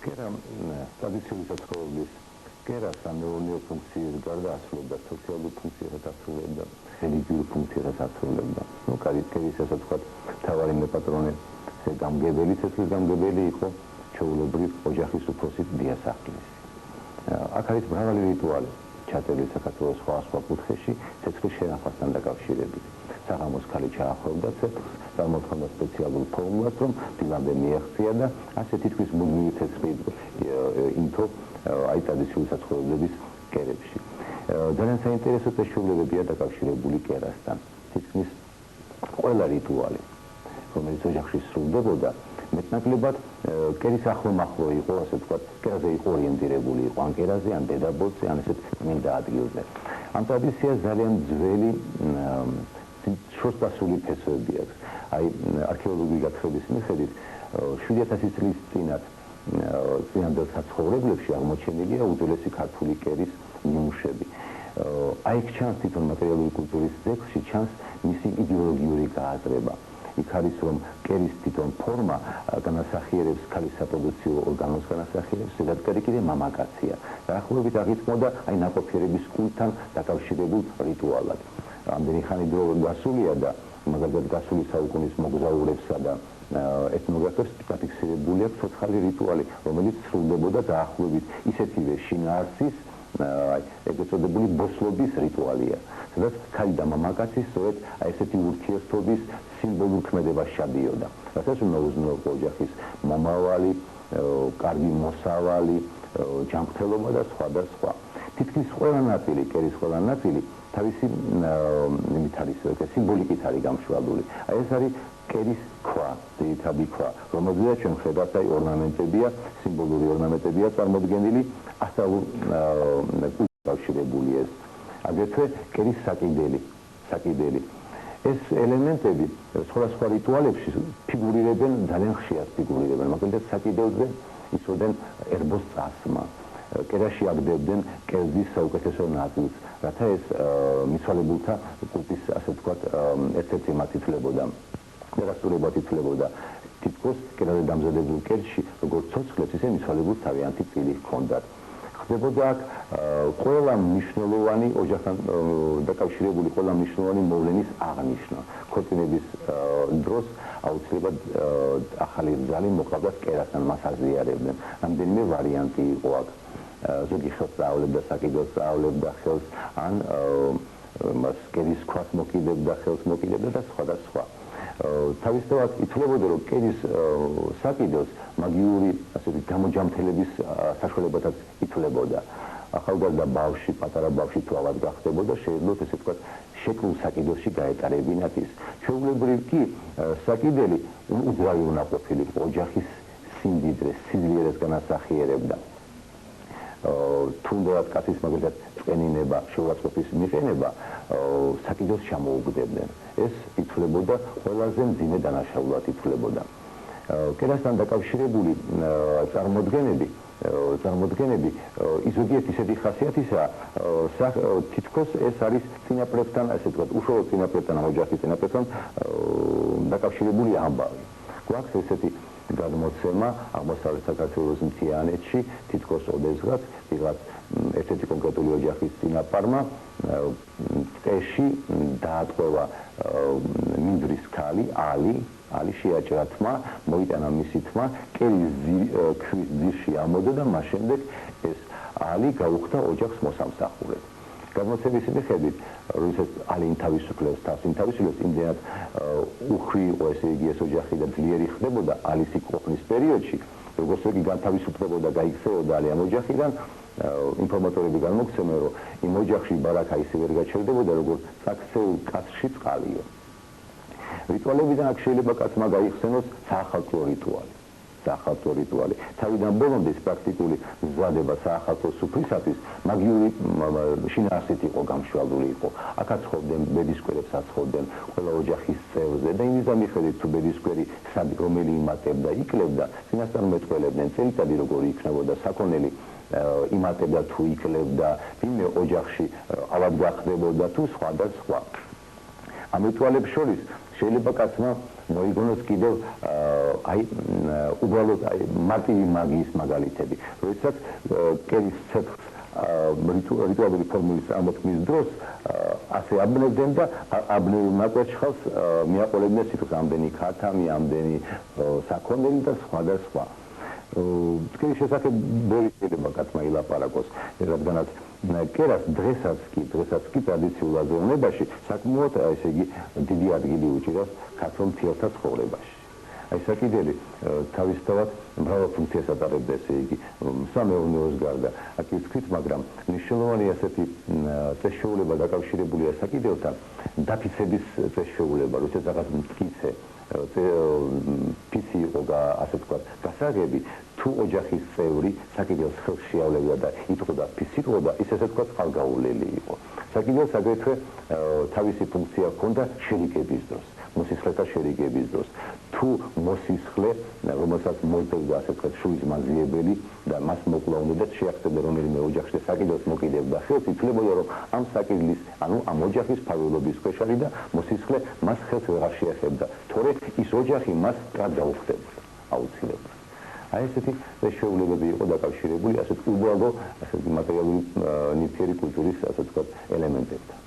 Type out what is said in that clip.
კერა ტრადიციული საცხოვრებლის კერა სამეურნეო ფუნქციის გარდა ასრულებდა სოციალურ ფუნქციასაც ასრულებდა, რელიგიურ ფუნქციასაც ასრულებდა. კერის ასე ვთქვათ, მთავარი მეპატრონე გამგებელი, ცეცხლის გამგებელი იყო ჩვეულებრივ ოჯახის უფროსი დიასახლისი. აქ არის მრავალი რიტუალი ჩაწერილი საქართველოს სხვა კუთხეში ცეცხლის შენახვასთან დაკავშირებით. საღამოს ქალი ჩაახოვდა ცეცხლს, წარმოთქონდა სპეციალურ ფორმულას, რომ დილამდე მიაღწია და ასე თითქმის მუდმივი ცეცხლი იმთო აი ტრადიციული საცხოვრებლების კერებში. ძალიან საინტერესო წესჩვეულებებია დაკავშირებული კერასთან. თითქმის ყველა რიტუალი, რომელიც ოჯახში სრულდებოდა, მეტნაკლებად კერის ახლომახლო იყო, ასე ვთქვათ, კერაზე იყო ორიენტირებული იყო, ან კერაზე, ან დედაბოლზე, ან ესეთ წმინდა ადგილზე. ამ ტრადიციას ძალიან ძველი შორსასრული ფესვები აქვს. აი არქეოლოგიური გათხრების მიხედვით 7000 წლის წინანდელ საცხოვრებლებში აღმოჩენილია უძველესი ქართული კერის ნიმუშები. აი იქ ჩანს თვითონ მატერიალური კულტურის ძეგლში ჩანს მისი იდეოლოგიური გააზრება. იქ არის რომ კერის თვითონ ფორმა განასახიერებს ქალის საპროდუქციო ორგანოს განასახიერებს, ზედად კიდე მამაკაცია. დაახლოებით აღიქმოდა აი ნაყოფიერების კულტთან დაკავშირებულ რიტუალად. ამდენი ხანი დრო გასულია და მაგალითად გასული საუკუნის მოგზაურებსა და ეთნოგრაფებს დაფიქსირებული აქვს ცოცხალი რიტუალი, რომელიც სრულდებოდა დაახლოებით ისეთივე შინაარსის, ეგრეთ წოდებული ბოსლობის რიტუალია, სადაც ქალი და მამაკაცი სწორედ ესეთი ურთიერთობის სიმბოლურ ქმედებას შადიოდა. რასაც უნდა უზრუნველყო ოჯახის მომავალი, კარგი მოსავალი, ჯანმრთელობა და სხვა და სხვა. თითქმის ყველა ნაწილი, კერის ყველა ნაწილი თავისი იმით არის, სიმბოლიკით არის გამშვალული. აი ეს არის კერის ქვა, ძირითადი ქვა, რომელზეც ჩვენ ხედავთ აი ორნამენტებია, სიმბოლური ორნამენტებია წარმოდგენილი, ასწავლულ კავშირებული ეს. აგრეთვე კერის საკიდელი. ეს ელემენტები სხვადასხვა რიტუალებში ფიგურირებენ, ძალიან ხშირად ფიგურირებენ, მაგალითად საკიდელზე იცოდნენ ერბოს წასმა. კერაში აგდებდნენ კერძის საუკეთესო ნაწილს, რათა ეს მიცვალებულთა კულტის, ასე ვთქვათ, ერთ-ერთი მათითლებოდა. დადასტურებად ითვლებოდა თითქოს კერაზე დამზადებულ კერძში, როგორც ცოცხლებს, ისე მიცვალებულს თავიანთი წილი ჰქონდათ. ხდებოდა აქ ყველა მნიშვნელოვანი ოჯახთან დაკავშირებული ყველა მნიშვნელოვანი მოვლენის აღნიშვნა. ქორწინების დროს აუცილებლად ახალი რძალი მოყავდათ კერასთან, მას აზიარებდნენ. რამდენიმე ვარიანტი იყო აქ. ზოგი ხელს სწავლებდა, საკიდელს სწავლებდა ხელს, ან მას კერის ქვას მოკიდებდა, ხელს მოკიდებდა და სხვა და სხვა. თავისთავად ითვლებოდა, რომ კერის საკიდელს მაგიური ასეთი გამოჯამთელების საშუალებათაც ითვლებოდა. ახალგაზრდა ბავშვი, პატარა ბავშვი თუ ავად გახდებოდა, შეეძლოთ ესე ვთქვათ, შექმნილ საკიდელში გაეტარებინათ ის. ჩვეულებრივ კი საკიდელი უძრავი უნდა ყოფილიყო, ოჯახის სიმდიდრეს, სიძლიერეს განასახიერებდა. თუნდაც კაცის მაგალითად წვენინება, შეურაცხყოფის მიყენება საკიდელს ჩამოუგდებდნენ. ეს ითვლებოდა ყველაზე მძიმე დანაშაულად ითვლებოდა. კერასთან დაკავშირებული წარმოდგენები ზოგიერთ ისეთი ხასიათისაა, თითქოს ეს არის წინაპრებთან, ასე ვთქვათ, უშუალოდ წინაპრებთან, ოჯახის წინაპრებთან დაკავშირებული ამბავი. გვაქვს ესეთი გადმოცემა აღმოსავლეთ საქართველოს მთიანეთში, თითქოს ოდესღაც ვიღაც ერთ-ერთი კონკრეტული ოჯახის წინაპარმა ტყეში დაატყვევა მინდვრის ქალი, ალი შეაჭრა თმა, მოიტანა მისი თმა, კერის ქვის ძირში ამოდო და მას შემდეგ ეს ალი გაუხდა ოჯახს მოსამსახურედ. გადმოცემის მიხედვით, როდესაც ალი ინთავისუფლებს თავს, იმდენად უხვი იყო ესე იგი ეს ოჯახი და ძლიერი ხდებოდა ალის ყოფნის პერიოდში, როგორც იგი განთავისუფლებოდა, გაიქცეოდა ალი ამ ოჯახიდან, ინფორმატორები განმოგცემენ, რომ იმ ოჯახში ბარაკა ისე ვერ გაჩერდებოდა, როგორც წაქცეულ კაცში წყალიო. რიტუალებიდან აქ შეიძლება კაცმა გაიხსენოს საახალწლო რიტუალი. თავიდან ბოლომდე პრაქტიკული მზადება საახალწლო სუფრისათვის მაგიური შინაარსით იყო გამშვალული იყო. აქაც ხოვდნენ ბედისკვერებს აცხობდნენ ყველა ოჯახის წევრზე და იმის მიხედვით თუ ბედისკვერი რომელი იმატებდა, იქლებდა, წინასწარ მეტყველებდნენ წელიწადი როგორი იქნებოდა, საქონელი იმატებდა თუ იქლებდა, ვინმე ოჯახში ავად გახდებოდა თუ სხვა და სხვა. ამ რიტუალებს შორის შეიძლება კაცმა მოიგონოს კიდევ უბრალოდ მარტივი მაგიის მაგალითები. როდესაც კერის ცეცხლს რიტუალური ფორმულის ამოქმნის დროს ასე აბნევდნენ და აბნევ ნაკვერცხალს მიაყოლებდნენ სიტყვას ამდენი ქათამი, ამდენი საქონელი და სხვა და სხვა. კერის შესახებ ბევრი შეიძლება კაცმა ილაპარაკოს, რადგანაც კერას დღესაც კი ტრადიციულ აზროვნებაში საკმაოდ ესე იგი დიდი ადგილი უჭირავს ქართველ მთიელთა ცხოვრებაში. აი საკიდელი თავისთავად მრავალ ფუნქციას ატარებდა, ესე იგი სამეურნეოს გარდა. აქ ის ვთქვით, მაგრამ მნიშვნელოვანი ასეთი წესშეულება დაკავშირებულია საკიდებთან, დაფიცების წესშეულება, როდესაც რაღაც მტკიცე ფისი იყო ასე ვთქვათ გასაღები, თუ ოჯახის წევრი საკიდელს ხელს შეავლებდა და იტყოდა ფისიტყოდა, ის ასე ვთქვათ ხალგაულელი იყო. საკიდელს აგრეთვე თავისი ფუნქცია ჰქონდა შერიგების დროს, მოსისხლეთა შერიგების დროს. თუ მოსისხლე, რომელსაც მოძებდა ასე ვთქვათ შუის მაძიებელი და მას მოკლა უნდა შეახსენდა რომელიმე ოჯახში საკიდელს მოკიდებდა ხელს, ითვლებოდა რომ ამ საკიდლის, ანუ ამ ოჯახის ფავილობის ქვეშ არის და მოსისხლე მას ხელს ვეღარ შეეხებდა, თორე ის ოჯახი მას სტრად გაუხდებოდა აუცილებლად. აი ესეთი შეულებები იყო დაკავშირებული ასეთ უბალო, ასეთი მატერიალური ნივთიერი კულტურის ასე ვთქვათ ელემენტებთან.